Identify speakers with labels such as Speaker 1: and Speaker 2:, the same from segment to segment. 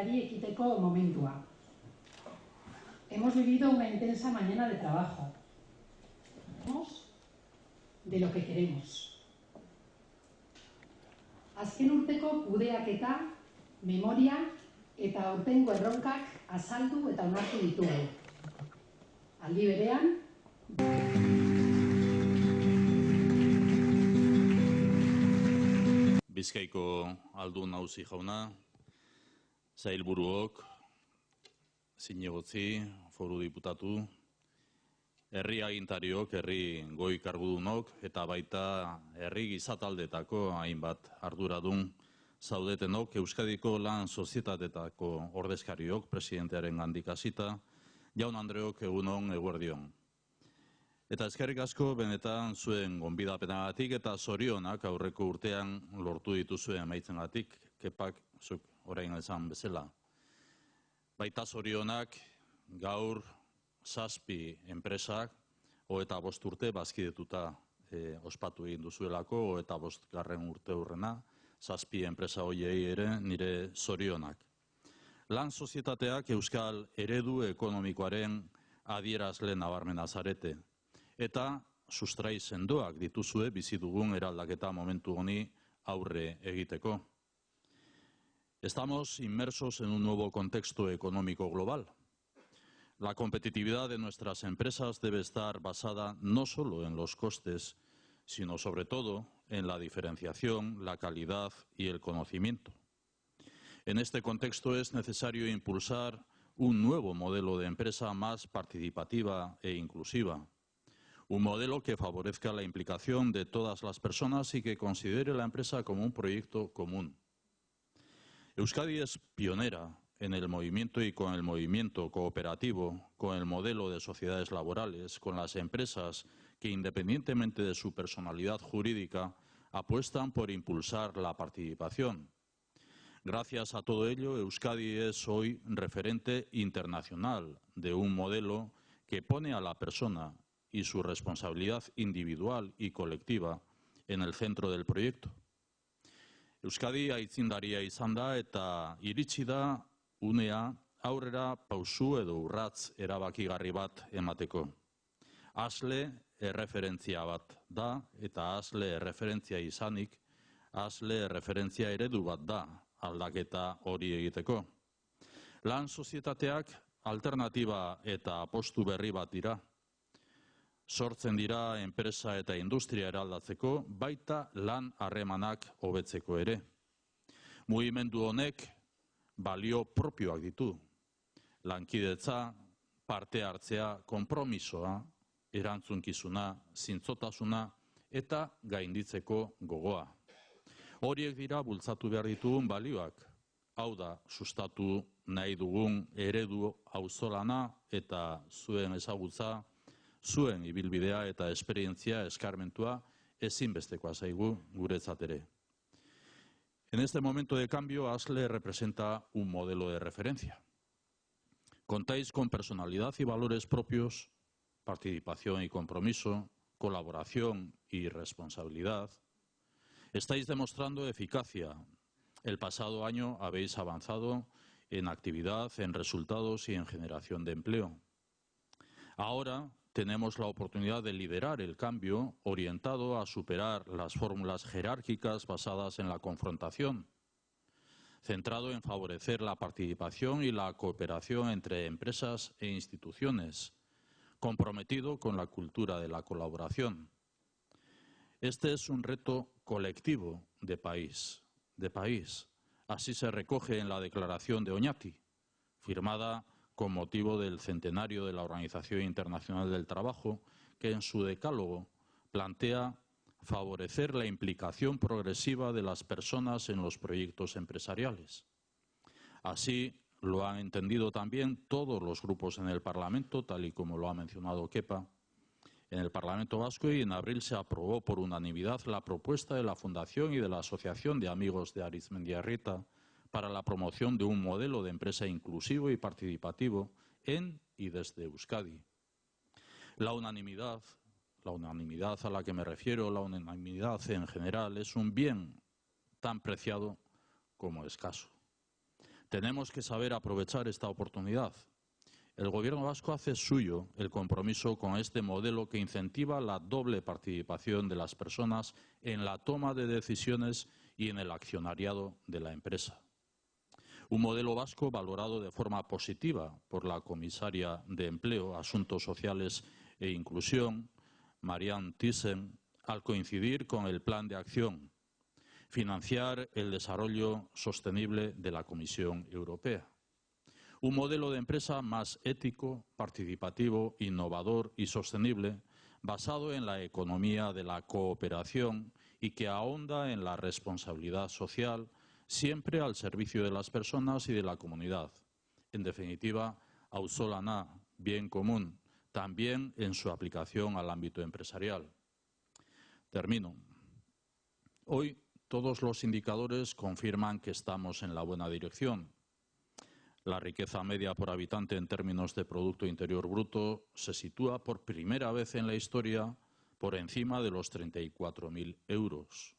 Speaker 1: ekiteko momentua. Hemos vivido una intensa mañana de trabajo. De lo que queremos. Azken urteko kudeaketa, memoria eta aurtengo erronkak azaldu eta onartu ditugu. Aldi berean,
Speaker 2: Bizkaiko Aldun Nagusi jauna, sailburuok, zinegotzi, foru diputatu, herri agintariok, herri goi kargudunok, eta baita herri gizataldetako hainbat arduradun zaudetenok, Euskadiko lan sozietatetako ordezkariok, presidentearen gandik hasita, jaun Andreok egunon eguerdion. Eta eskerrik asko benetan zuen gonbidapenagatik eta zorionak aurreko urtean lortu dituzuen emaitzengatik, Kepak zuk orain esan bezala. Baita zorionak gaur 7 enpresak 25 urte bazkidetuta ospatu egin duzuelako, 25. urte hurrena, 7 enpresa hoiei ere nire zorionak. Lan sozietateak euskal eredu ekonomikoaren adierazle nabarmena zarete. Eta sustrai sendoak dituzue bizi dugun eraldaketa momentu honi aurre egiteko. Estamos inmersos en un nuevo contexto económico global. La competitividad de nuestras empresas debe estar basada no solo en los costes, sino sobre todo en la diferenciación, la calidad y el conocimiento. En este contexto es necesario impulsar un nuevo modelo de empresa más participativa e inclusiva. Un modelo que favorezca la implicación de todas las personas y que considere la empresa como un proyecto común. Euskadi es pionera en el movimiento y con el movimiento cooperativo, con el modelo de sociedades laborales, con las empresas que independientemente de su personalidad jurídica apuestan por impulsar la participación. Gracias a todo ello, Euskadi es hoy referente internacional de un modelo que pone a la persona y su responsabilidad individual y colectiva en el centro del proyecto. Euskadi aitzindaria izan da eta iritsi da unea aurrera pausu edo urratz erabakigarri bat emateko. Asle erreferentzia bat da eta asle erreferentzia izanik, asle erreferentzia eredu bat da aldaketa hori egiteko. Lan sozietateak alternatiba eta apostu berri bat dira. Sortzen dira enpresa eta industria eraldatzeko, baita lan harremanak hobetzeko ere. Mugimendu honek balio propioak ditu. Lankidetza, parte hartzea, konpromisoa, erantzunkizuna, zintzotasuna eta gainditzeko gogoa. Horiek dira bultzatu behar ditugun balioak. Hau da, sustatu nahi dugun eredu auzolana eta zuen ezagutza, zuen ibilbidea eta esperientzia eskarmentua ezinbestekoa zaigu guretzat ere. En este momento de cambio, ASLE representa un modelo de referencia. Contáis con personalidad y valores propios, participación y compromiso, colaboración y responsabilidad. Estáis demostrando eficacia. El pasado año habéis avanzado en actividad, en resultados y en generación de empleo. Ahora tenemos la oportunidad de liderar el cambio orientado a superar las fórmulas jerárquicas basadas en la confrontación, centrado en favorecer la participación y la cooperación entre empresas e instituciones, comprometido con la cultura de la colaboración. Este es un reto colectivo de país. Así se recoge en la Declaración de Oñati, firmada con motivo del centenario de la Organización Internacional del Trabajo, que en su decálogo plantea favorecer la implicación progresiva de las personas en los proyectos empresariales. Así lo han entendido también todos los grupos en el Parlamento, tal y como lo ha mencionado Kepa, en el Parlamento Vasco, y en abril se aprobó por unanimidad la propuesta de la Fundación y de la Asociación de Amigos de Arizmendiarrieta para la promoción de un modelo de empresa inclusivo y participativo en y desde Euskadi. La unanimidad a la que me refiero, la unanimidad en general, es un bien tan preciado como escaso. Tenemos que saber aprovechar esta oportunidad. El Gobierno vasco hace suyo el compromiso con este modelo que incentiva la doble participación de las personas en la toma de decisiones y en el accionariado de la empresa. Un modelo vasco valorado de forma positiva por la comisaria de Empleo, Asuntos Sociales e Inclusión, Marianne Thyssen, al coincidir con el Plan de Acción, financiar el desarrollo sostenible de la Comisión Europea. Un modelo de empresa más ético, participativo, innovador y sostenible, basado en la economía de la cooperación y que ahonda en la responsabilidad social, siempre al servicio de las personas y de la comunidad. En definitiva, auzolana, bien común, también en su aplicación al ámbito empresarial. Termino. Hoy todos los indicadores confirman que estamos en la buena dirección. La riqueza media por habitante en términos de Producto Interior Bruto se sitúa por primera vez en la historia por encima de los 34.000 euros.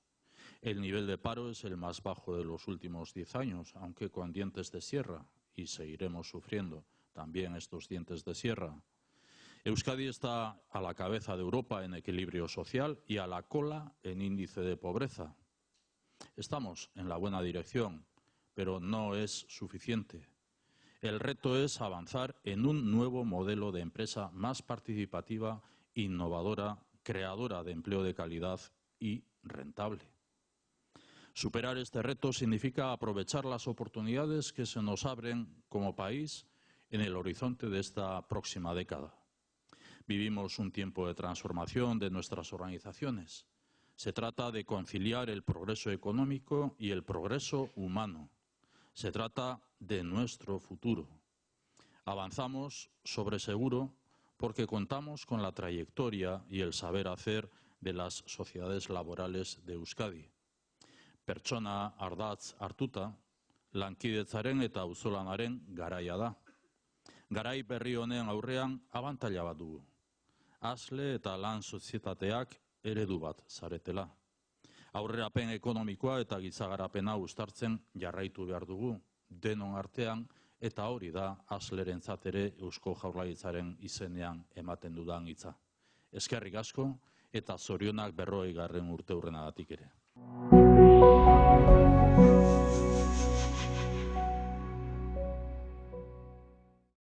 Speaker 2: El nivel de paro es el más bajo de los últimos 10 años, aunque con dientes de sierra, y seguiremos sufriendo también estos dientes de sierra. Euskadi está a la cabeza de Europa en equilibrio social y a la cola en índice de pobreza. Estamos en la buena dirección, pero no es suficiente. El reto es avanzar en un nuevo modelo de empresa más participativa, innovadora, creadora de empleo de calidad y rentable. Superar este reto significa aprovechar las oportunidades que se nos abren como país en el horizonte de esta próxima década. Vivimos un tiempo de transformación de nuestras organizaciones. Se trata de conciliar el progreso económico y el progreso humano. Se trata de nuestro futuro. Avanzamos sobre seguro porque contamos con la trayectoria y el saber hacer de las sociedades laborales de Euskadi. Pertsona ardatz hartuta, lankidetzaren eta auzolanaren garaia da. Garai berri honen aurrean abantaila bat dugu. Asle eta lan sozietateak eredu bat zaretela. Aurrerapen ekonomikoa eta gizagarapena uztartzen jarraitu behar dugu, denon artean, eta hori da Aslerentzat ere Eusko Jaurlaritzaren izenean ematen dudan hitza. Eskerrik asko eta zorionak 40. urteurrenagatik ere.